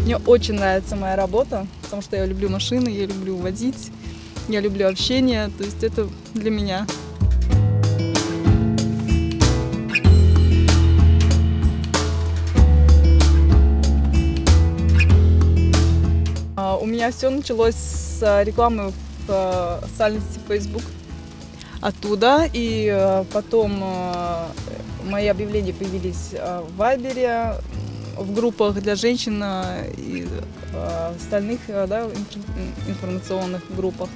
Мне очень нравится моя работа, потому что я люблю машины, я люблю водить, я люблю общение, то есть это для меня. У меня все началось с рекламы в социальной сети Facebook. Оттуда, и потом мои объявления появились в Вайбере, в группах для женщин и остальных, да, информационных группах.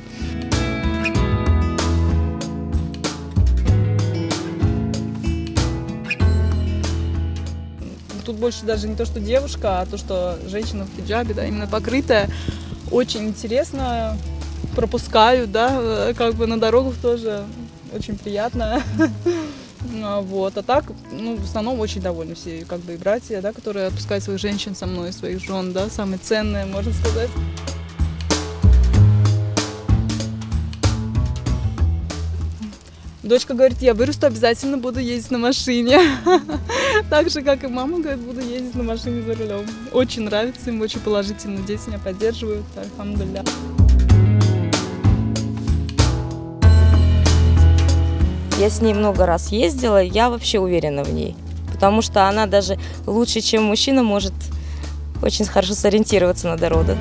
Тут больше даже не то, что девушка, а то, что женщина в хиджабе, да, именно покрытая. Очень интересно. Пропускают, да, как бы на дорогах тоже очень приятно. Вот. А так, ну, в основном очень довольны все, как бы и братья, да, которые отпускают своих женщин со мной, своих жен, да, самые ценные, можно сказать. Дочка говорит, я вырасту, обязательно буду ездить на машине. Так же, как и мама говорит, буду ездить на машине за рулем. Очень нравится им, очень положительно. Дети меня поддерживают, альхамдулилля. Я с ней много раз ездила, я вообще уверена в ней, потому что она даже лучше, чем мужчина, может очень хорошо сориентироваться на дорогах.